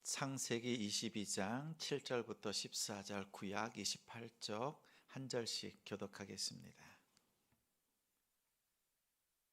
창세기 22장 7절부터 14절, 구약 28쪽 한 절씩 교독하겠습니다.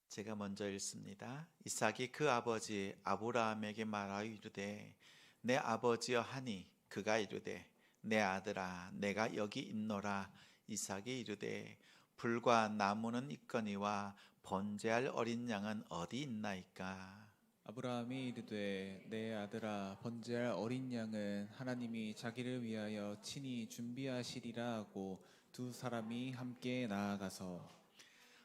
제가 먼저 읽습니다. 이삭이 그 아버지 아브라함에게 말하여 이르되 내 아버지여 하니 그가 이르되 내 아들아 내가 여기 있노라. 이삭이 이르되 불과 나무는 있거니와 번제할 어린 양은 어디 있나이까. 아브라함이 이르되 내 아들아 번제할 어린 양은 하나님이 자기를 위하여 친히 준비하시리라 하고 두 사람이 함께 나아가서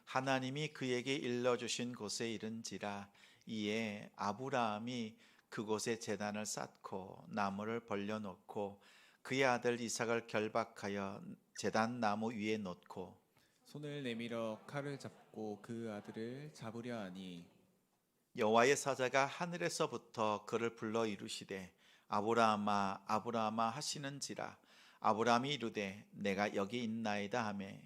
하나님이 그에게 일러주신 곳에 이른지라. 이에 아브라함이 그곳에 제단을 쌓고 나무를 벌려놓고 그의 아들 이삭을 결박하여 제단 나무 위에 놓고 손을 내밀어 칼을 잡고 그 아들을 잡으려 하니 여호와의 사자가 하늘에서부터 그를 불러 이르시되 아브라함아 아브라함아 하시는지라. 아브라함이 이르되 내가 여기 있나이다 하매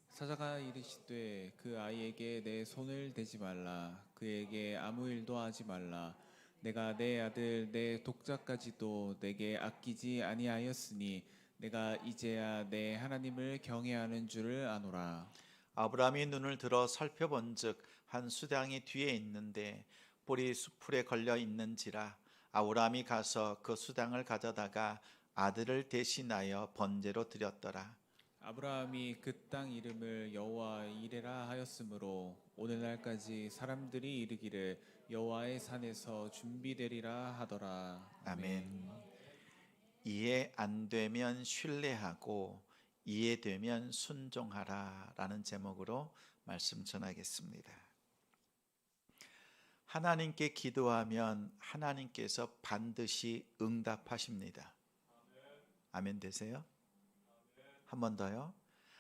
사자가 이르시되 그 아이에게 내 손을 대지 말라. 그에게 아무 일도 하지 말라. 내가 내 아들 내 독자까지도 내게 아끼지 아니하였으니 내가 이제야 내 하나님을 경외하는 줄을 아노라. 아브라함이 눈을 들어 살펴본즉 한 수당이 뒤에 있는데 뿔이 수풀에 걸려 있는지라. 아브라함이 가서 그 수당을 가져다가 아들을 대신하여 번제로 드렸더라. 아브라함이 그 땅 이름을 여호와 이레라 하였으므로 오늘날까지 사람들이 이르기를 여호와의 산에서 준비되리라 하더라. 아멘. 이해 안 되면 신뢰하고 이해되면 순종하라 라는 제목으로 말씀 전하겠습니다. 하나님께 기도하면 하나님께서 반드시 응답하십니다. 아멘 되세요? 한 번 더요.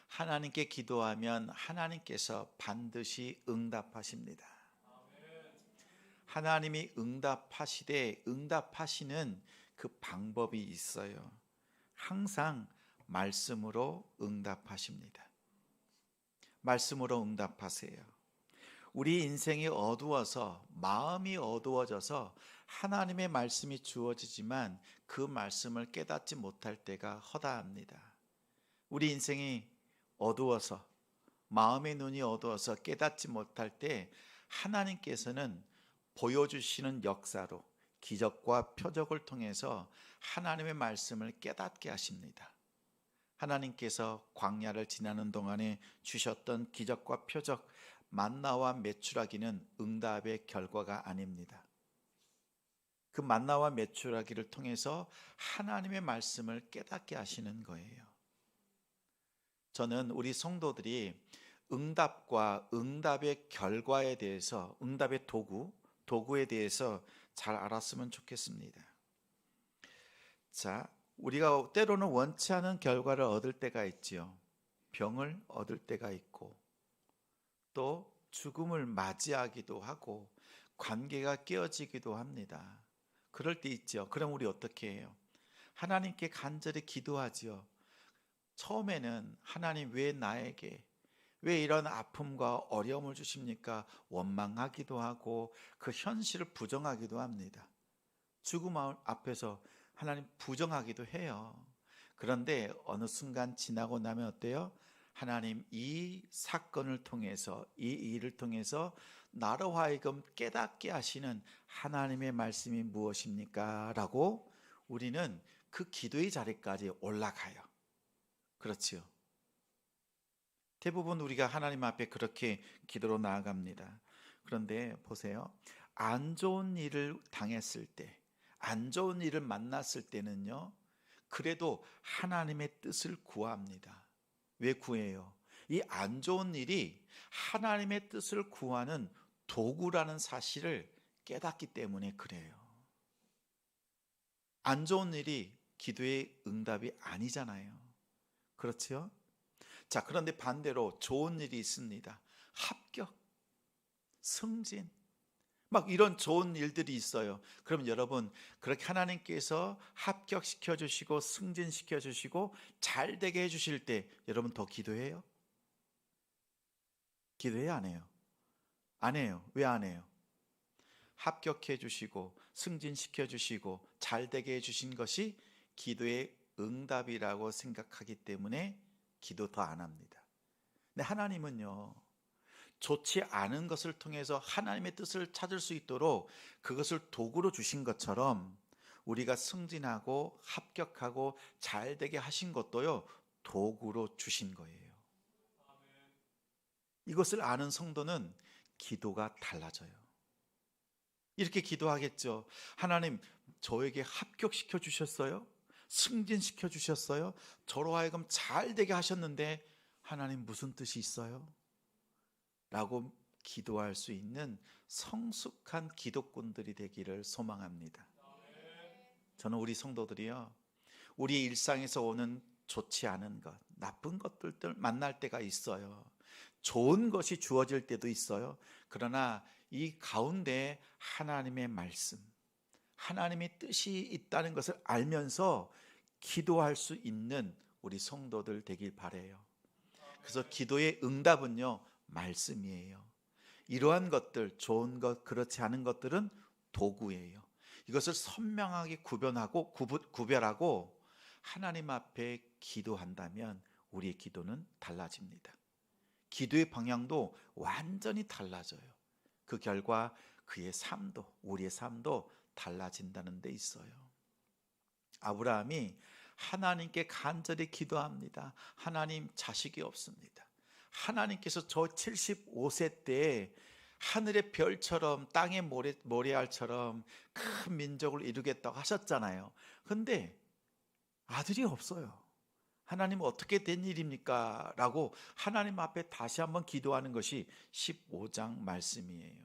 하나님께 기도하면 하나님께서 반드시 응답하십니다. 하나님이 응답하시되 응답하시는 그 방법이 있어요. 항상 말씀으로 응답하십니다. 말씀으로 응답하세요. 우리 인생이 어두워서 마음이 어두워져서 하나님의 말씀이 주어지지만 그 말씀을 깨닫지 못할 때가 허다합니다. 우리 인생이 어두워서 마음의 눈이 어두워서 깨닫지 못할 때 하나님께서는 보여주시는 역사로 기적과 표적을 통해서 하나님의 말씀을 깨닫게 하십니다. 하나님께서 광야를 지나는 동안에 주셨던 기적과 표적, 만나와 메추라기는 응답의 결과가 아닙니다. 그 만나와 메추라기를 통해서 하나님의 말씀을 깨닫게 하시는 거예요. 저는 우리 성도들이 응답과 응답의 결과에 대해서, 응답의 도구에 대해서 잘 알았으면 좋겠습니다. 자, 우리가 때로는 원치 않은 결과를 얻을 때가 있지요. 병을 얻을 때가 있고 또 죽음을 맞이하기도 하고 관계가 깨어지기도 합니다. 그럴 때 있죠. 그럼 우리 어떻게 해요? 하나님께 간절히 기도하지요. 처음에는 하나님 왜 나에게 왜 이런 아픔과 어려움을 주십니까? 원망하기도 하고 그 현실을 부정하기도 합니다. 죽음 앞에서 하나님 부정하기도 해요. 그런데 어느 순간 지나고 나면 어때요? 하나님 이 사건을 통해서 이 일을 통해서 나로 하여금 깨닫게 하시는 하나님의 말씀이 무엇입니까? 라고 우리는 그 기도의 자리까지 올라가요. 그렇지요. 대부분 우리가 하나님 앞에 그렇게 기도로 나아갑니다. 그런데 보세요. 안 좋은 일을 당했을 때, 안 좋은 일을 만났을 때는요, 그래도 하나님의 뜻을 구합니다. 왜 구해요? 이 안 좋은 일이 하나님의 뜻을 구하는 도구라는 사실을 깨닫기 때문에 그래요. 안 좋은 일이 기도의 응답이 아니잖아요. 그렇지요? 자, 그런데 반대로 좋은 일이 있습니다. 합격, 승진, 막 이런 좋은 일들이 있어요. 그럼 여러분, 그렇게 하나님께서 합격시켜 주시고 승진시켜 주시고 잘 되게 해 주실 때 여러분 더 기도해요? 기도해요, 안 해요? 안 해요. 왜 안 해요? 합격해 주시고 승진시켜 주시고 잘되게 해 주신 것이 기도의 응답이라고 생각하기 때문에 기도 더 안 합니다. 근데 하나님은요, 좋지 않은 것을 통해서 하나님의 뜻을 찾을 수 있도록 그것을 도구로 주신 것처럼 우리가 승진하고 합격하고 잘되게 하신 것도요, 도구로 주신 거예요. 이것을 아는 성도는 기도가 달라져요. 이렇게 기도하겠죠. 하나님, 저에게 합격시켜 주셨어요? 승진시켜 주셨어요? 저로 하여금 잘되게 하셨는데 하나님 무슨 뜻이 있어요? 라고 기도할 수 있는 성숙한 기도꾼들이 되기를 소망합니다. 저는 우리 성도들이요, 우리 일상에서 오는 좋지 않은 것, 나쁜 것들을 만날 때가 있어요. 좋은 것이 주어질 때도 있어요. 그러나 이 가운데 하나님의 말씀, 하나님의 뜻이 있다는 것을 알면서 기도할 수 있는 우리 성도들 되길 바라요. 그래서 기도의 응답은요, 말씀이에요. 이러한 것들, 좋은 것, 그렇지 않은 것들은 도구예요. 이것을 선명하게 구별하고 하나님 앞에 기도한다면 우리의 기도는 달라집니다. 기도의 방향도 완전히 달라져요. 그 결과 그의 삶도, 우리의 삶도 달라진다는 데 있어요. 아브라함이 하나님께 간절히 기도합니다. 하나님, 자식이 없습니다. 하나님께서 저 75세 때에 하늘의 별처럼 땅의 모래알처럼 큰 민족을 이루겠다고 하셨잖아요. 근데 아들이 없어요. 하나님, 어떻게 된 일입니까? 라고 하나님 앞에 다시 한번 기도하는 것이 15장 말씀이에요.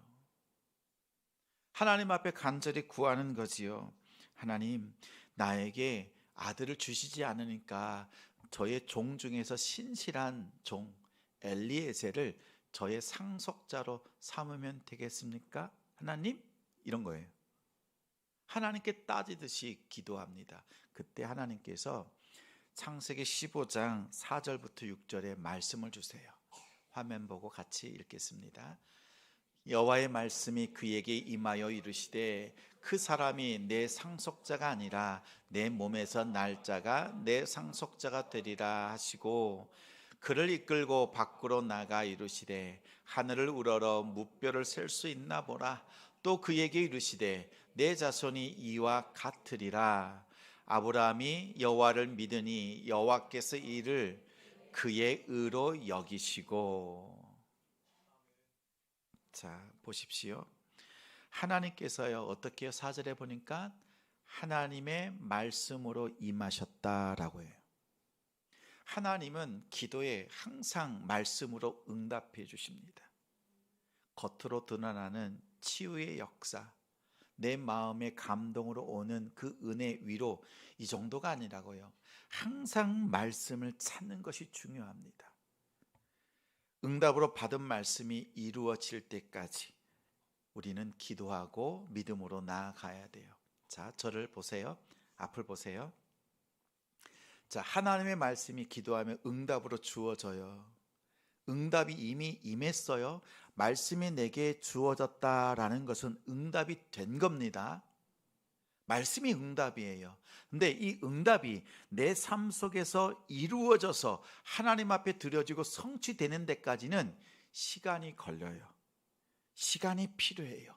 하나님 앞에 간절히 구하는 거지요. 하나님, 나에게 아들을 주시지 않으니까 저의 종 중에서 신실한 종 엘리에셀을 저의 상속자로 삼으면 되겠습니까? 하나님? 이런 거예요. 하나님께 따지듯이 기도합니다. 그때 하나님께서 창세기 15장 4절부터 6절에 말씀을 주세요. 화면 보고 같이 읽겠습니다. 여호와의 말씀이 그에게 임하여 이르시되 그 사람이 내 상속자가 아니라 내 몸에서 날 자가 내 상속자가 되리라 하시고 그를 이끌고 밖으로 나가 이르시되 하늘을 우러러 무뼈를 셀 수 있나 보라. 또 그에게 이르시되 내 자손이 이와 같으리라. 아브라함이 여호와를 믿으니 여호와께서 이를 그의 의로 여기시고. 자, 보십시오. 하나님께서요, 어떻게 4절에 보니까 하나님의 말씀으로 임하셨다라고 해요. 하나님은 기도에 항상 말씀으로 응답해 주십니다. 겉으로 드러나는 치유의 역사, 내 마음의 감동으로 오는 그 은혜 위로, 이 정도가 아니라고요. 항상 말씀을 찾는 것이 중요합니다. 응답으로 받은 말씀이 이루어질 때까지 우리는 기도하고 믿음으로 나아가야 돼요. 자, 저를 보세요. 앞을 보세요. 자, 하나님의 말씀이 기도하면 응답으로 주어져요. 응답이 이미 임했어요. 말씀이 내게 주어졌다라는 것은 응답이 된 겁니다. 말씀이 응답이에요. 근데 이 응답이 내 삶 속에서 이루어져서 하나님 앞에 드려지고 성취되는 데까지는 시간이 걸려요. 시간이 필요해요.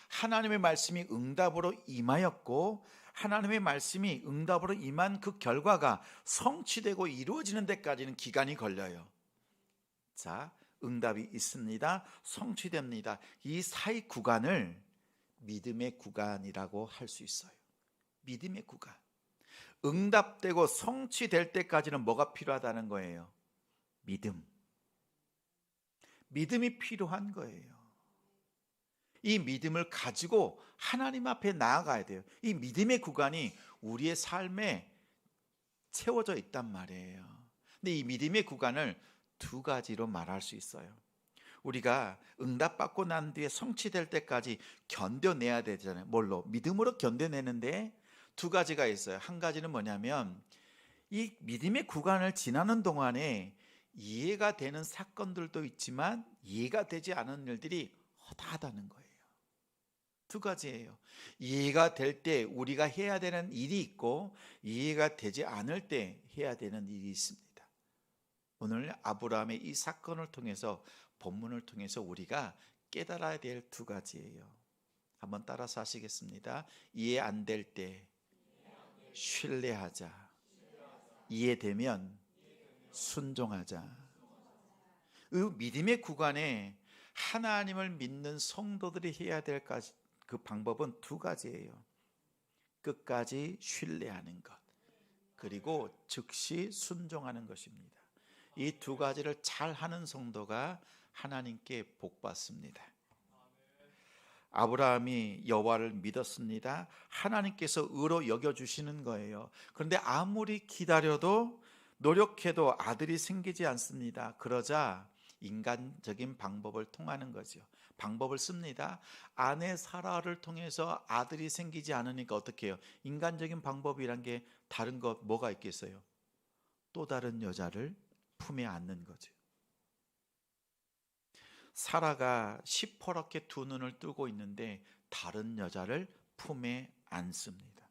하나님의 말씀이 응답으로 임하였고 하나님의 말씀이 응답으로 임한 그 결과가 성취되고 이루어지는 데까지는 기간이 걸려요. 자, 응답이 있습니다. 성취됩니다. 이 사이 구간을 믿음의 구간이라고 할 수 있어요. 믿음의 구간. 응답되고 성취될 때까지는 뭐가 필요하다는 거예요? 믿음. 믿음이 필요한 거예요. 이 믿음을 가지고 하나님 앞에 나아가야 돼요. 이 믿음의 구간이 우리의 삶에 채워져 있단 말이에요. 근데 이 믿음의 구간을 두 가지로 말할 수 있어요. 우리가 응답받고 난 뒤에 성취될 때까지 견뎌내야 되잖아요. 뭘로? 믿음으로 견뎌내는데 두 가지가 있어요. 한 가지는 뭐냐면 이 믿음의 구간을 지나는 동안에 이해가 되는 사건들도 있지만 이해가 되지 않은 일들이 허다하다는 거예요. 두 가지예요. 이해가 될 때 우리가 해야 되는 일이 있고 이해가 되지 않을 때 해야 되는 일이 있습니다. 오늘 아브라함의 이 사건을 통해서 본문을 통해서 우리가 깨달아야 될 두 가지예요. 한번 따라서 하시겠습니다. 이해 안 될 때 신뢰하자. 이해되면 순종하자. 이 믿음의 구간에 하나님을 믿는 성도들이 해야 될 그 방법은 두 가지예요. 끝까지 신뢰하는 것, 그리고 즉시 순종하는 것입니다. 이 두 가지를 잘 하는 성도가 하나님께 복 받습니다. 아브라함이 여호와를 믿었습니다. 하나님께서 의로 여겨주시는 거예요. 그런데 아무리 기다려도 노력해도 아들이 생기지 않습니다. 그러자 인간적인 방법을 통하는 거죠. 방법을 씁니다. 아내 사라를 통해서 아들이 생기지 않으니까 어떻게 해요? 인간적인 방법이란 게 다른 것 뭐가 있겠어요? 또 다른 여자를 품에 안는 거죠. 사라가 시퍼렇게 두 눈을 뜨고 있는데 다른 여자를 품에 안습니다.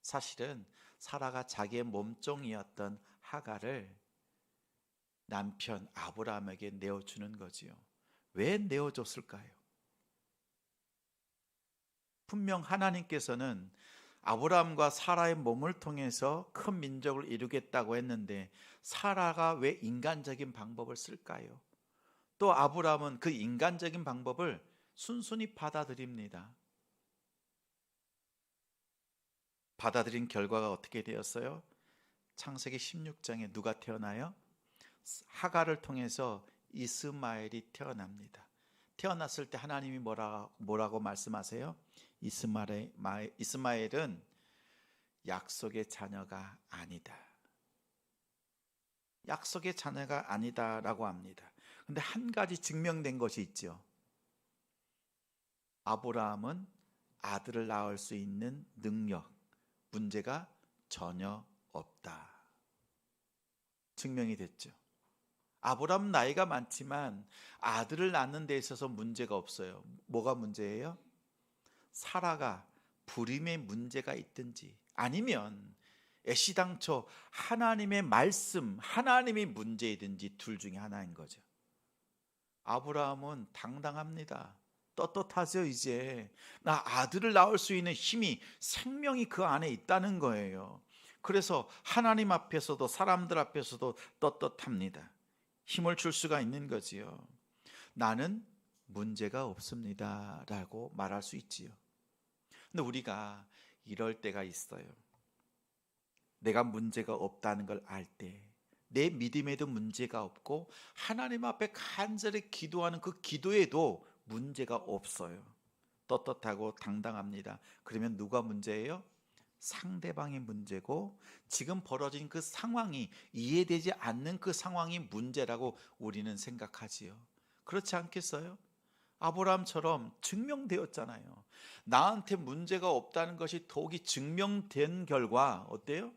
사실은 사라가 자기의 몸종이었던 하갈을 남편 아브라함에게 내어주는 거지요. 왜 내어줬을까요? 분명 하나님께서는 아브라함과 사라의 몸을 통해서 큰 민족을 이루겠다고 했는데 사라가 왜 인간적인 방법을 쓸까요? 또 아브라함은 그 인간적인 방법을 순순히 받아들입니다. 받아들인 결과가 어떻게 되었어요? 창세기 16장에 누가 태어나요? 하갈을 통해서 이스마엘이 태어납니다. 태어났을 때 하나님이 뭐라고 말씀하세요? 이스마엘은 약속의 자녀가 아니다. 약속의 자녀가 아니다라고 합니다. 근데 한 가지 증명된 것이 있죠. 아브라함은 아들을 낳을 수 있는 능력, 문제가 전혀 없다. 증명이 됐죠. 아브라함 나이가 많지만 아들을 낳는 데 있어서 문제가 없어요. 뭐가 문제예요? 사라가 불임의 문제가 있든지 아니면 애시당초 하나님의 말씀, 하나님이 문제이든지 둘 중에 하나인 거죠. 아브라함은 당당합니다. 떳떳하죠. 이제 나 아들을 낳을 수 있는 힘이, 생명이 그 안에 있다는 거예요. 그래서 하나님 앞에서도 사람들 앞에서도 떳떳합니다. 힘을 줄 수가 있는 거지요. 나는 문제가 없습니다 라고 말할 수 있지요. 근데 우리가 이럴 때가 있어요. 내가 문제가 없다는 걸 알 때, 내 믿음에도 문제가 없고 하나님 앞에 간절히 기도하는 그 기도에도 문제가 없어요. 떳떳하고 당당합니다. 그러면 누가 문제예요? 상대방이 문제고 지금 벌어진 그 상황이, 이해되지 않는 그 상황이 문제라고 우리는 생각하지요. 그렇지 않겠어요? 아브라함처럼 증명되었잖아요. 나한테 문제가 없다는 것이 더욱이 증명된 결과 어때요?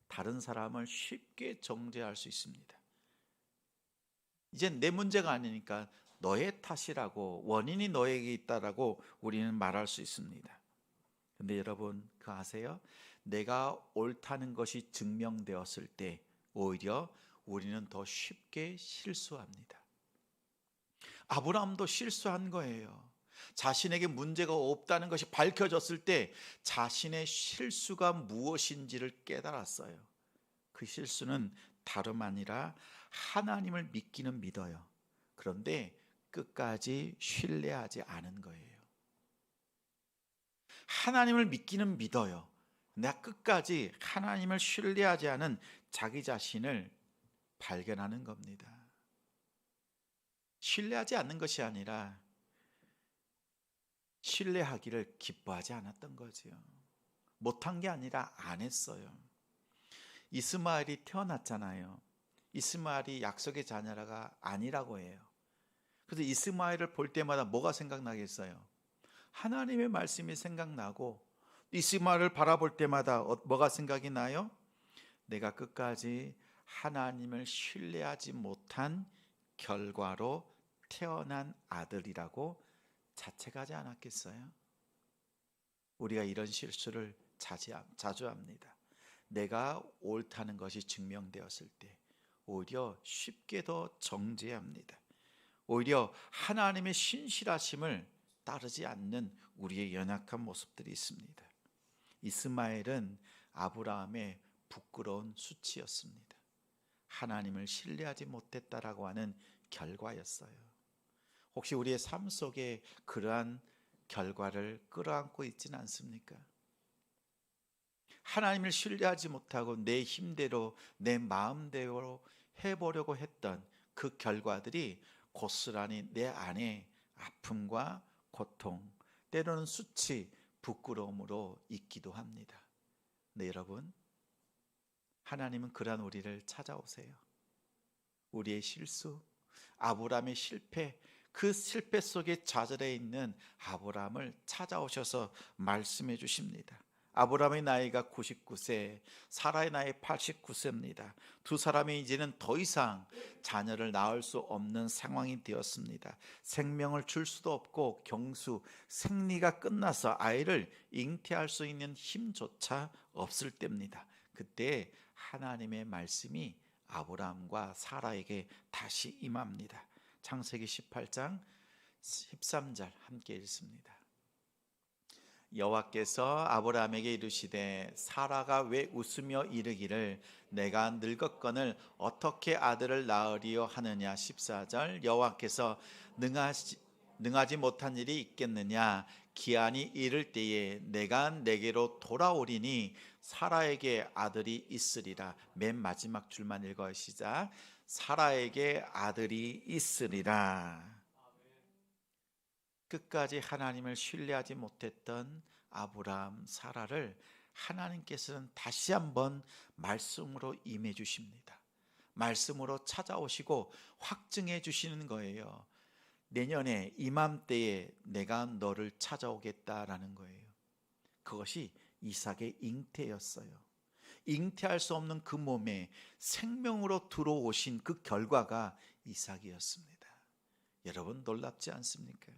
다른 사람을 쉽게 정죄할 수 있습니다. 이제 내 문제가 아니니까 너의 탓이라고, 원인이 너에게 있다라고 우리는 말할 수 있습니다. 근데 여러분 그거 아세요? 내가 옳다는 것이 증명되었을 때 오히려 우리는 더 쉽게 실수합니다. 아브라함도 실수한 거예요. 자신에게 문제가 없다는 것이 밝혀졌을 때 자신의 실수가 무엇인지를 깨달았어요. 그 실수는 다름 아니라 하나님을 믿기는 믿어요. 그런데 끝까지 신뢰하지 않은 거예요. 하나님을 믿기는 믿어요. 내가 끝까지 하나님을 신뢰하지 않은 자기 자신을 발견하는 겁니다. 신뢰하지 않는 것이 아니라 신뢰하기를 기뻐하지 않았던 거지요. 못한 게 아니라 안 했어요. 이스마엘이 태어났잖아요. 이스마엘이 약속의 자녀가 아니라고 해요. 그래서 이스마엘을 볼 때마다 뭐가 생각나겠어요? 하나님의 말씀이 생각나고, 이스마엘을 바라볼 때마다 뭐가 생각이 나요? 내가 끝까지 하나님을 신뢰하지 못한 결과로 태어난 아들이라고 자책하지 않았겠어요? 우리가 이런 실수를 자주 합니다. 내가 옳다는 것이 증명되었을 때 오히려 쉽게 더 정죄합니다. 오히려 하나님의 신실하심을 따르지 않는 우리의 연약한 모습들이 있습니다. 이스마엘은 아브라함의 부끄러운 수치였습니다. 하나님을 신뢰하지 못했다라고 하는 결과였어요. 혹시 우리의 삶 속에 그러한 결과를 끌어안고 있지는 않습니까? 하나님을 신뢰하지 못하고 내 힘대로 내 마음대로 해보려고 했던 그 결과들이 고스란히 내 안에 아픔과 고통, 때로는 수치, 부끄러움으로 있기도 합니다. 네, 여러분, 하나님은 그러한 우리를 찾아오세요. 우리의 실수, 아브라함의 실패, 그 실패 속에 좌절해 있는 아브라함을 찾아오셔서 말씀해 주십니다. 아브라함의 나이가 99세, 사라의 나이 89세입니다. 두 사람이 이제는 더 이상 자녀를 낳을 수 없는 상황이 되었습니다. 생명을 줄 수도 없고 경수, 생리가 끝나서 아이를 잉태할 수 있는 힘조차 없을 때입니다. 그때 하나님의 말씀이 아브라함과 사라에게 다시 임합니다. 창세기 18장 13절 함께 읽습니다. 여호와께서 아브라함에게 이르시되 사라가 왜 웃으며 이르기를 내가 늙었거늘 어떻게 아들을 낳으리요 하느냐. 14절 여호와께서 능하지 못한 일이 있겠느냐. 기한이 이를 때에 내가 내게로 돌아오리니 사라에게 아들이 있으리라. 맨 마지막 줄만 읽어요. 시작. 사라에게 아들이 있으리라. 끝까지 하나님을 신뢰하지 못했던 아브라함, 사라를 하나님께서는 다시 한번 말씀으로 임해 주십니다. 말씀으로 찾아오시고 확증해 주시는 거예요. 내년에 이맘때에 내가 너를 찾아오겠다라는 거예요. 그것이 이삭의 잉태였어요. 잉태할 수 없는 그 몸에 생명으로 들어오신 그 결과가 이삭이었습니다. 여러분, 놀랍지 않습니까?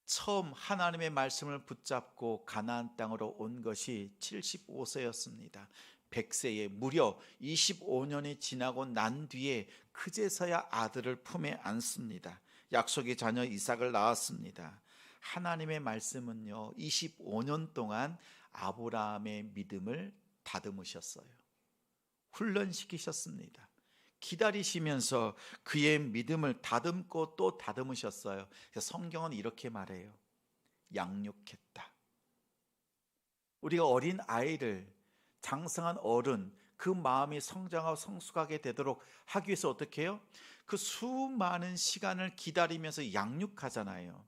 처음 하나님의 말씀을 붙잡고 가나안 땅으로 온 것이 75세였습니다. 100세에 무려 25년이 지나고 난 뒤에 그제서야 아들을 품에 안습니다. 약속의 자녀 이삭을 낳았습니다. 하나님의 말씀은요, 25년 동안 아브라함의 믿음을 다듬으셨어요. 훈련시키셨습니다. 기다리시면서 그의 믿음을 다듬고 또 다듬으셨어요. 성경은 이렇게 말해요. 양육했다. 우리가 어린 아이를 장성한 어른, 그 마음이 성장하고 성숙하게 되도록 하기 위해서 어떻게 해요? 그 수많은 시간을 기다리면서 양육하잖아요.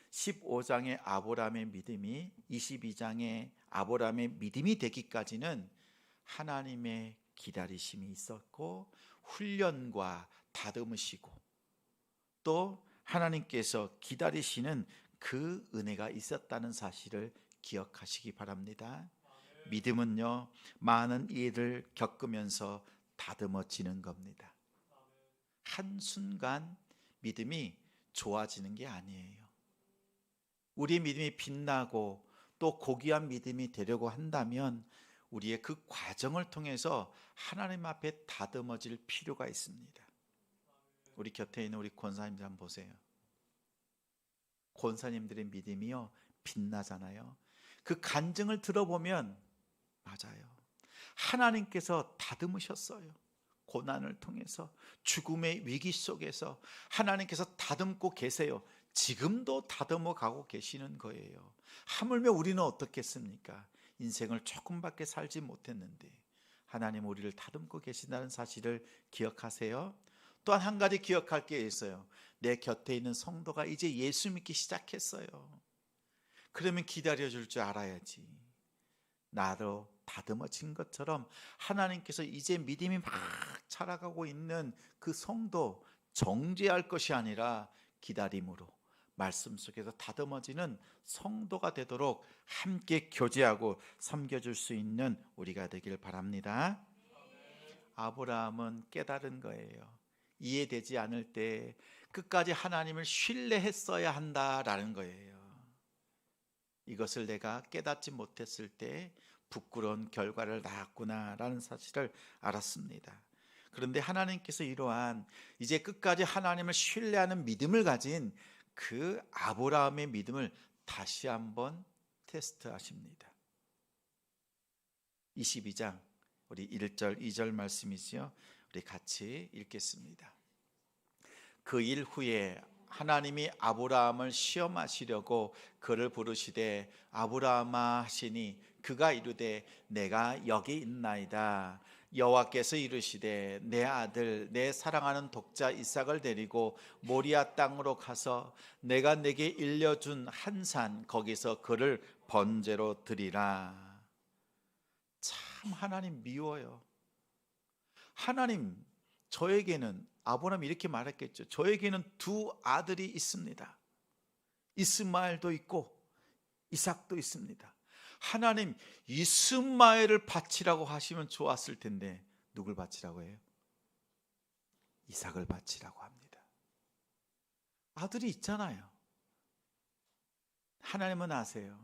15장의 아브라함의 믿음이 22장의 아브라함의 믿음이 되기까지는 하나님의 기다리심이 있었고 훈련과 다듬으시고 또 하나님께서 기다리시는 그 은혜가 있었다는 사실을 기억하시기 바랍니다. 믿음은요, 많은 일을 겪으면서 다듬어지는 겁니다. 한순간 믿음이 좋아지는 게 아니에요. 우리의 믿음이 빛나고 또 고귀한 믿음이 되려고 한다면 우리의 그 과정을 통해서 하나님 앞에 다듬어질 필요가 있습니다. 우리 곁에 있는 우리 권사님들 한번 보세요. 권사님들의 믿음이요, 빛나잖아요. 그 간증을 들어보면 맞아요. 하나님께서 다듬으셨어요. 고난을 통해서, 죽음의 위기 속에서 하나님께서 다듬고 계세요. 지금도 다듬어 가고 계시는 거예요. 하물며 우리는 어떻겠습니까? 인생을 조금밖에 살지 못했는데 하나님 우리를 다듬고 계신다는 사실을 기억하세요. 또한 한 가지 기억할 게 있어요. 내 곁에 있는 성도가 이제 예수 믿기 시작했어요. 그러면 기다려줄 줄 알아야지. 나로 다듬어진 것처럼 하나님께서 이제 믿음이 막 자라가고 있는 그 성도 정죄할 것이 아니라 기다림으로 말씀 속에서 다듬어지는 성도가 되도록 함께 교제하고 섬겨줄 수 있는 우리가 되길 바랍니다. 아브라함은 깨달은 거예요. 이해되지 않을 때 끝까지 하나님을 신뢰했어야 한다라는 거예요. 이것을 내가 깨닫지 못했을 때 부끄러운 결과를 낳았구나라는 사실을 알았습니다. 그런데 하나님께서 이러한 이제 끝까지 하나님을 신뢰하는 믿음을 가진 그 아브라함의 믿음을 다시 한번 테스트하십니다. 22장 우리 1절 2절 말씀이지요. 우리 같이 읽겠습니다. 그 일 후에 하나님이 아브라함을 시험하시려고 그를 부르시되 아브라함아 하시니 그가 이르되 내가 여기 있나이다. 여호와께서 이르시되 내 아들 내 사랑하는 독자 이삭을 데리고 모리아 땅으로 가서 내가 내게 일려준 한 산 거기서 그를 번제로 드리라. 참 하나님 미워요. 하나님 저에게는 아브라함이 이렇게 말했겠죠. 저에게는 두 아들이 있습니다. 이스마엘도 있고 이삭도 있습니다. 하나님 이스마엘을 바치라고 하시면 좋았을 텐데 누굴 바치라고 해요? 이삭을 바치라고 합니다. 아들이 있잖아요. 하나님은 아세요.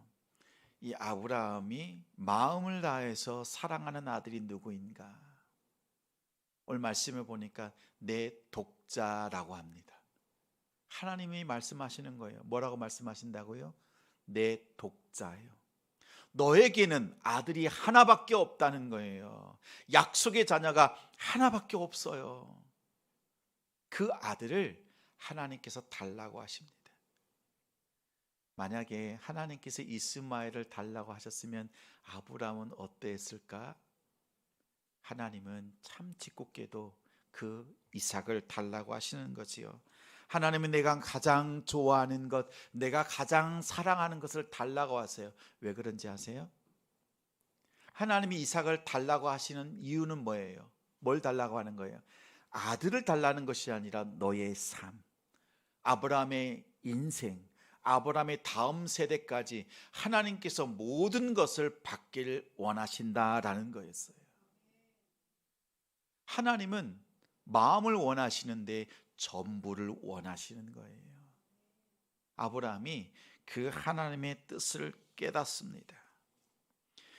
이 아브라함이 마음을 다해서 사랑하는 아들이 누구인가? 오늘 말씀을 보니까 내 독자라고 합니다. 하나님이 말씀하시는 거예요. 뭐라고 말씀하신다고요? 내 독자예요. 너에게는 아들이 하나밖에 없다는 거예요. 약속의 자녀가 하나밖에 없어요. 그 아들을 하나님께서 달라고 하십니다. 만약에 하나님께서 이스마엘을 달라고 하셨으면 아브라함은 어땠을까? 하나님은 참 짓궂게도 그 이삭을 달라고 하시는 거지요. 하나님은 내가 가장 좋아하는 것, 내가 가장 사랑하는 것을 달라고 하세요. 왜 그런지 아세요? 하나님이 이삭을 달라고 하시는 이유는 뭐예요? 뭘 달라고 하는 거예요? 아들을 달라는 것이 아니라 너의 삶, 아브라함의 인생, 아브라함의 다음 세대까지 하나님께서 모든 것을 받기를 원하신다라는 거였어요. 하나님은 마음을 원하시는데 전부를 원하시는 거예요. 아브라함이 그 하나님의 뜻을 깨닫습니다.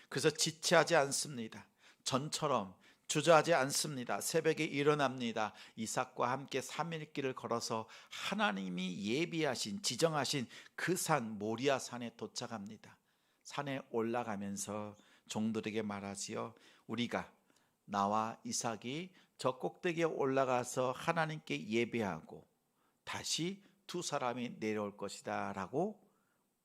그래서 지체하지 않습니다. 전처럼 주저하지 않습니다. 새벽에 일어납니다. 이삭과 함께 3일 길을 걸어서 하나님이 예비하신 지정하신 그 산 모리아 산에 도착합니다. 산에 올라가면서 종들에게 말하지요. 우리가 나와 이삭이 저 꼭대기에 올라가서 하나님께 예배하고 다시 두 사람이 내려올 것이다 라고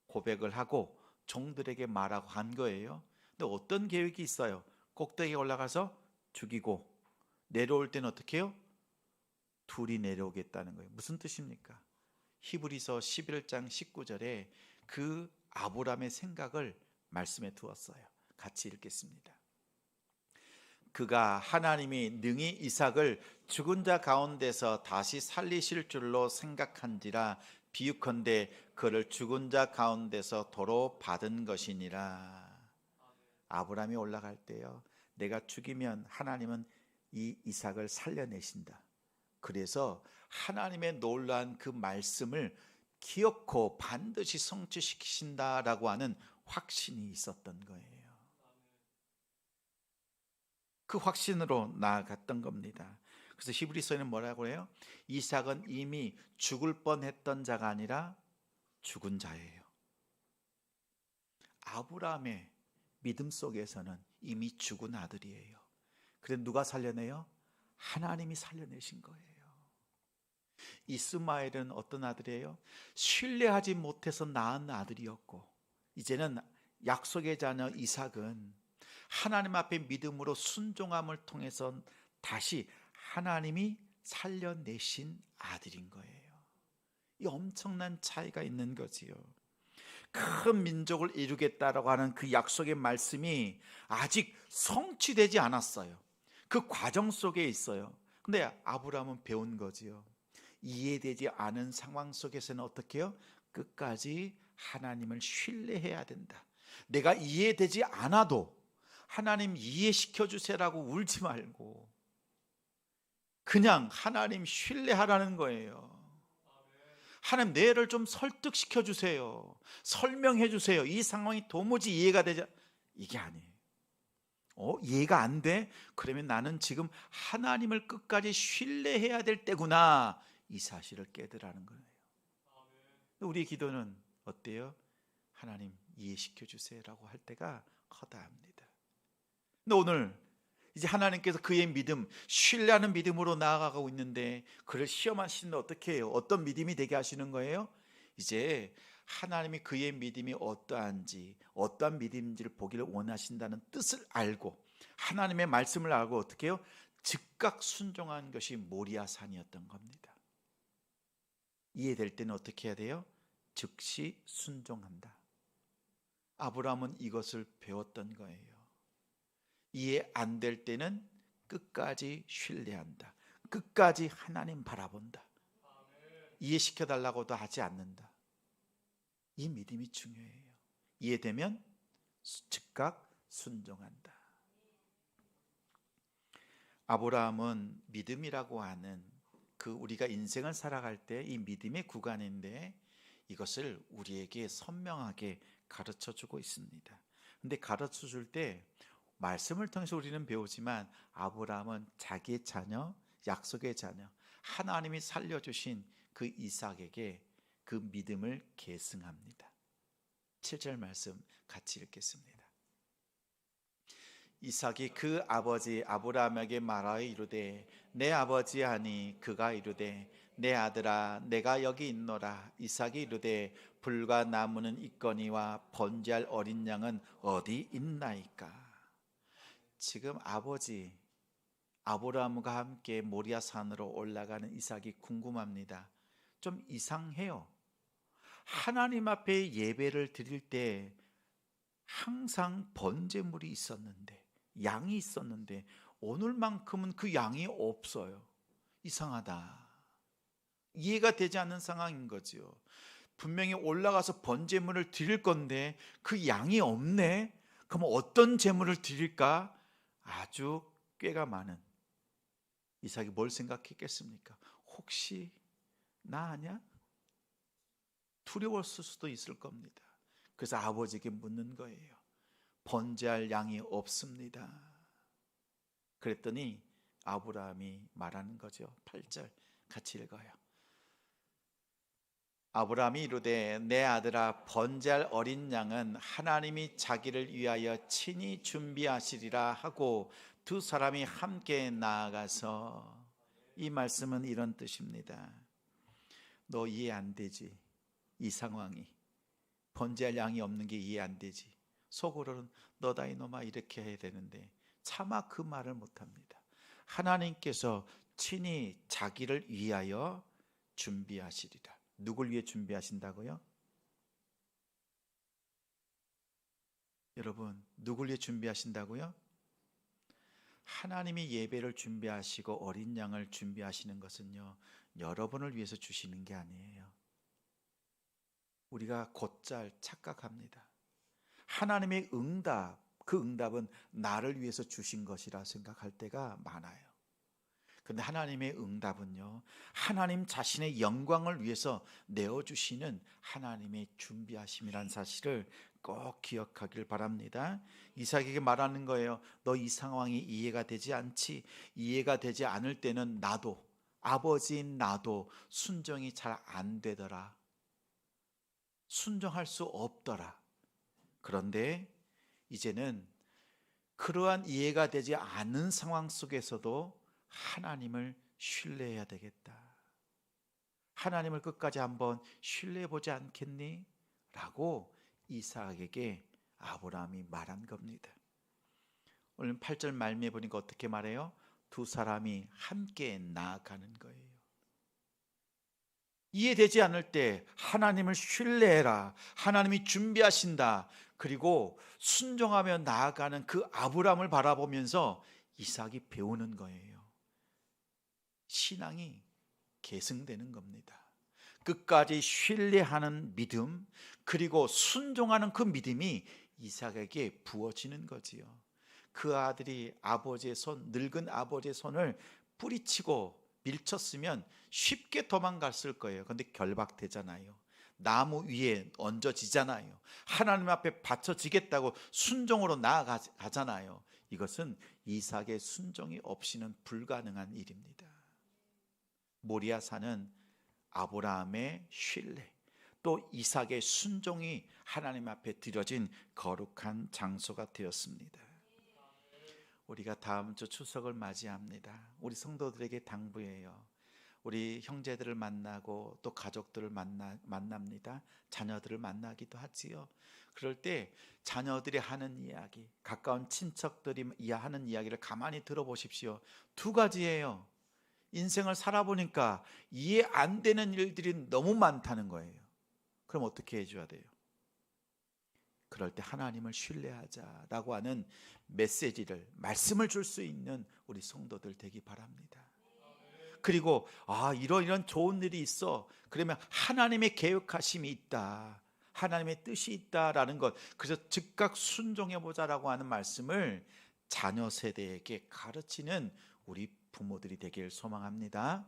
고백을 하고 종들에게 말하고 한 거예요. 근데 어떤 계획이 있어요? 꼭대기에 올라가서 죽이고 내려올 때는 어떻게 해요? 둘이 내려오겠다는 거예요. 무슨 뜻입니까? 히브리서 11장 19절에 그 아브라함의 생각을 말씀해 두었어요. 같이 읽겠습니다. 그가 하나님이 능히 이삭을 죽은 자 가운데서 다시 살리실 줄로 생각한지라 비유컨대 그를 죽은 자 가운데서 도로 받은 것이니라. 아브라함이 올라갈 때요, 내가 죽이면 하나님은 이 이삭을 살려내신다. 그래서 하나님의 놀라운 그 말씀을 기억코 반드시 성취시키신다라고 하는 확신이 있었던 거예요. 그 확신으로 나아갔던 겁니다. 그래서 히브리서에는 뭐라고 해요? 이삭은 이미 죽을 뻔했던 자가 아니라 죽은 자예요. 아브라함의 믿음 속에서는 이미 죽은 아들이에요. 그런데 누가 살려내요? 하나님이 살려내신 거예요. 이스마엘은 어떤 아들이에요? 신뢰하지 못해서 낳은 아들이었고, 이제는 약속의 자녀 이삭은 하나님 앞에 믿음으로 순종함을 통해서 다시 하나님이 살려내신 아들인 거예요. 이 엄청난 차이가 있는 거지요. 큰 민족을 이루겠다라고 하는 그 약속의 말씀이 아직 성취되지 않았어요. 그 과정 속에 있어요. 근데 아브라함은 배운 거지요. 이해되지 않은 상황 속에서는 어떻게 해요? 끝까지 하나님을 신뢰해야 된다. 내가 이해되지 않아도 하나님 이해시켜 주세요라고 울지 말고 그냥 하나님 신뢰하라는 거예요. 하나님 내 를 좀 설득시켜 주세요. 설명해 주세요. 이 상황이 도무지 이해가 되지 이게 아니에요. 이해가 안 돼? 그러면 나는 지금 하나님을 끝까지 신뢰해야 될 때구나. 이 사실을 깨달으라는 거예요. 우리의 기도는 어때요? 하나님 이해시켜 주세요라고 할 때가 허다합니다. 근데 오늘 이제 하나님께서 그의 믿음, 신뢰하는 믿음으로 나아가고 있는데 그를 시험하시는데 어떻게 해요? 어떤 믿음이 되게 하시는 거예요? 이제 하나님이 그의 믿음이 어떠한지, 어떠한 믿음인지를 보기를 원하신다는 뜻을 알고 하나님의 말씀을 알고 어떻게 해요? 즉각 순종한 것이 모리아산이었던 겁니다. 이해될 때는 어떻게 해야 돼요? 즉시 순종한다. 아브라함은 이것을 배웠던 거예요. 이해 안 될 때는 끝까지 신뢰한다. 끝까지 하나님 바라본다. 이해시켜달라고도 하지 않는다. 이 믿음이 중요해요. 이해되면 즉각 순종한다. 아브라함은 믿음이라고 하는 그 우리가 인생을 살아갈 때 이 믿음의 구간인데 이것을 우리에게 선명하게 가르쳐 주고 있습니다. 근데 가르쳐 줄 때 말씀을 통해서 우리는 배우지만 아브라함은 자기의 자녀, 약속의 자녀, 하나님이 살려주신 그 이삭에게 그 믿음을 계승합니다. 7절 말씀 같이 읽겠습니다. 이삭이 그 아버지 아브라함에게 말하여 이르되 내 아버지 하니 그가 이르되 내 아들아 내가 여기 있노라. 이삭이 이르되 불과 나무는 있거니와 번제할 어린 양은 어디 있나이까. 지금 아버지 아브라함과 함께 모리아 산으로 올라가는 이삭이 궁금합니다. 좀 이상해요. 하나님 앞에 예배를 드릴 때 항상 번제물이 있었는데, 양이 있었는데 오늘만큼은 그 양이 없어요. 이상하다. 이해가 되지 않는 상황인 거죠. 분명히 올라가서 번제물을 드릴 건데 그 양이 없네. 그럼 어떤 제물을 드릴까? 아주 꾀가 많은 이삭이 뭘 생각했겠습니까? 혹시 나 아냐? 두려웠을 수도 있을 겁니다. 그래서 아버지에게 묻는 거예요. 번제할 양이 없습니다. 그랬더니 아브라함이 말하는 거죠. 8절 같이 읽어요. 아브라함이 이르되 내 아들아 번제할 어린 양은 하나님이 자기를 위하여 친히 준비하시리라 하고 두 사람이 함께 나아가서, 이 말씀은 이런 뜻입니다. 너 이해 안 되지? 이 상황이 번제할 양이 없는 게 이해 안 되지? 속으로는 너다 이놈아 이렇게 해야 되는데 차마 그 말을 못합니다. 하나님께서 친히 자기를 위하여 준비하시리라. 누굴 위해 준비하신다고요? 여러분, 누굴 위해 준비하신다고요? 하나님이 예배를 준비하시고 어린 양을 준비하시는 것은요, 여러분을 위해서 주시는 게 아니에요. 우리가 곧잘 착각합니다. 하나님의 응답, 그 응답은 나를 위해서 주신 것이라 생각할 때가 많아요. 그런데 하나님의 응답은요, 하나님 자신의 영광을 위해서 내어주시는 하나님의 준비하심이란 사실을 꼭 기억하길 바랍니다. 이삭에게 말하는 거예요. 너 이 상황이 이해가 되지 않지? 이해가 되지 않을 때는 나도, 아버지인 나도 순종이 잘 안 되더라. 순종할 수 없더라. 그런데 이제는 그러한 이해가 되지 않은 상황 속에서도 하나님을 신뢰해야 되겠다. 하나님을 끝까지 한번 신뢰해 보지 않겠니? 라고 이삭에게 아브라함이 말한 겁니다. 오늘 8절 말미에 보니까 어떻게 말해요? 두 사람이 함께 나아가는 거예요. 이해되지 않을 때 하나님을 신뢰해라. 하나님이 준비하신다. 그리고 순종하며 나아가는 그 아브라함을 바라보면서 이삭이 배우는 거예요. 신앙이 계승되는 겁니다. 끝까지 신뢰하는 믿음, 그리고 순종하는 그 믿음이 이삭에게 부어지는 거지요. 그 아들이 아버지의 손, 늙은 아버지의 손을 뿌리치고 밀쳤으면 쉽게 도망갔을 거예요. 그런데 결박되잖아요. 나무 위에 얹어지잖아요. 하나님 앞에 바쳐지겠다고 순종으로 나아가잖아요. 이것은 이삭의 순종이 없이는 불가능한 일입니다. 모리아산은 아브라함의 신뢰, 또 이삭의 순종이 하나님 앞에 드려진 거룩한 장소가 되었습니다. 우리가 다음 주 추석을 맞이합니다. 우리 성도들에게 당부해요. 우리 형제들을 만나고 또 가족들을 만납니다. 자녀들을 만나기도 하지요. 그럴 때 자녀들이 하는 이야기, 가까운 친척들이 하는 이야기를 가만히 들어보십시오. 두 가지예요. 인생을 살아보니까 이해 안 되는 일들이 너무 많다는 거예요. 그럼 어떻게 해줘야 돼요? 그럴 때 하나님을 신뢰하자라고 하는 메시지를, 말씀을 줄 수 있는 우리 성도들 되기 바랍니다. 그리고 이런 좋은 일이 있어. 그러면 하나님의 계획하심이 있다, 하나님의 뜻이 있다라는 것, 그래서 즉각 순종해 보자라고 하는 말씀을 자녀 세대에게 가르치는 우리 부모들이 되길 소망합니다.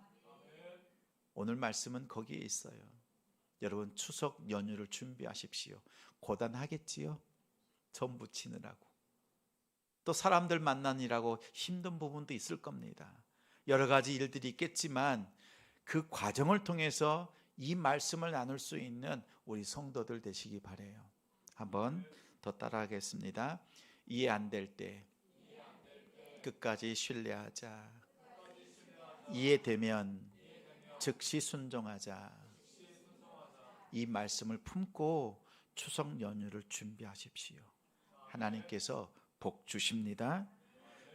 오늘 말씀은 거기에 있어요. 여러분 추석 연휴를 준비하십시오. 고단하겠지요. 전 부치느라고, 또 사람들 만나느라고 힘든 부분도 있을 겁니다. 여러 가지 일들이 있겠지만 그 과정을 통해서 이 말씀을 나눌 수 있는 우리 성도들 되시기 바라요. 한번 더 따라하겠습니다. 이해 안 될 때 끝까지 신뢰하자. 이해되면 즉시 순종하자. 이 말씀을 품고 추석 연휴를 준비하십시오. 하나님께서 복 주십니다.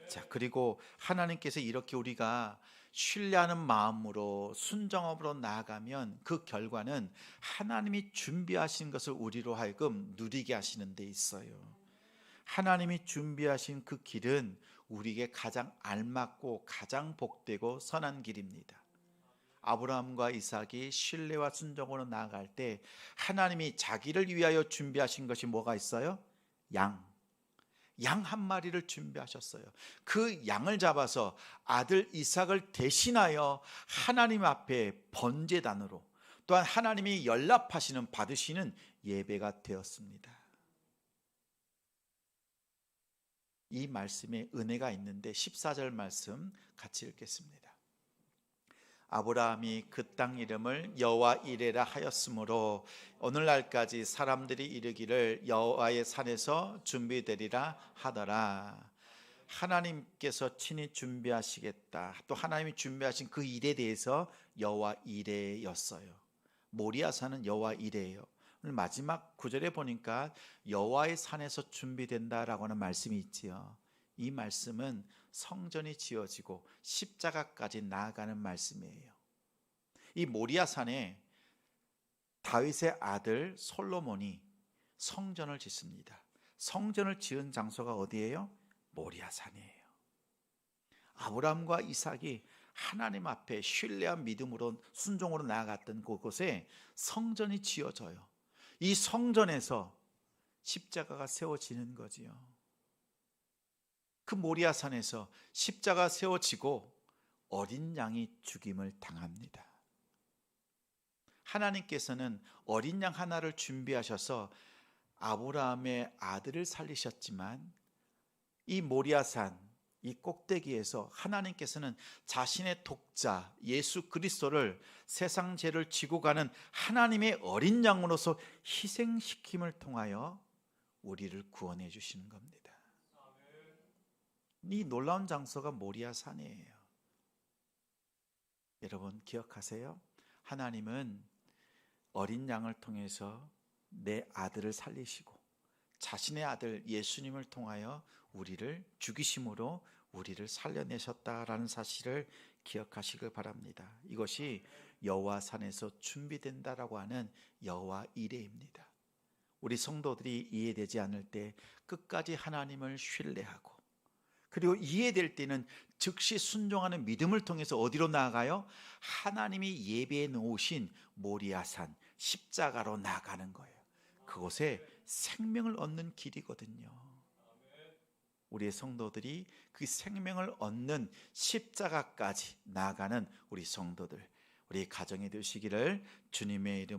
자, 그리고 하나님께서 이렇게 우리가 신뢰하는 마음으로 순종함으로 나아가면 그 결과는 하나님이 준비하신 것을 우리로 하여금 누리게 하시는 데 있어요. 하나님이 준비하신 그 길은 우리에게 가장 알맞고 가장 복되고 선한 길입니다. 아브라함과 이삭이 신뢰와 순종으로 나아갈 때 하나님이 자기를 위하여 준비하신 것이 뭐가 있어요? 양 한 마리를 준비하셨어요. 그 양을 잡아서 아들 이삭을 대신하여 하나님 앞에 번제단으로, 또한 하나님이 연락하시는, 받으시는 예배가 되었습니다. 이 말씀에 은혜가 있는데 14절 말씀 같이 읽겠습니다. 아브라함이 그 땅 이름을 여호와 이레라 하였으므로 오늘날까지 사람들이 이르기를 여호와의 산에서 준비되리라 하더라. 하나님께서 친히 준비하시겠다, 또 하나님이 준비하신 그 일에 대해서 여호와 이레였어요. 모리아산은 여호와 이레예요. 오늘 마지막 구절에 보니까 여호와의 산에서 준비된다라고 하는 말씀이 있지요. 이 말씀은 성전이 지어지고 십자가까지 나아가는 말씀이에요. 이 모리아산에 다윗의 아들 솔로몬이 성전을 짓습니다. 성전을 지은 장소가 어디예요? 모리아산이에요. 아브라함과 이삭이 하나님 앞에 신뢰한 믿음으로 순종으로 나아갔던 그곳에 성전이 지어져요. 이 성전에서 십자가가 세워지는 거지요. 그 모리아산에서 십자가 세워지고 어린 양이 죽임을 당합니다. 하나님께서는 어린 양 하나를 준비하셔서 아브라함의 아들을 살리셨지만 이 모리아산, 이 꼭대기에서 하나님께서는 자신의 독자 예수 그리스도를 세상 죄를 지고 가는 하나님의 어린 양으로서 희생시킴을 통하여 우리를 구원해 주시는 겁니다. 이 놀라운 장소가 모리아산이에요. 여러분 기억하세요? 하나님은 어린 양을 통해서 내 아들을 살리시고 자신의 아들 예수님을 통하여 우리를 죽이심으로 우리를 살려내셨다라는 사실을 기억하시길 바랍니다. 이것이 여호와 산에서 준비된다라고 하는 여호와 이레입니다. 우리 성도들이 이해되지 않을 때 끝까지 하나님을 신뢰하고, 그리고 이해될 때는 즉시 순종하는 믿음을 통해서 어디로 나아가요? 하나님이 예배해 놓으신 모리아산 십자가로 나아가는 거예요. 그곳에 생명을 얻는 길이거든요. 우리의 성도들이 그 생명을 얻는 십자가까지 나아가는 우리 성도들, 우리 가정이 되시기를 주님의 이름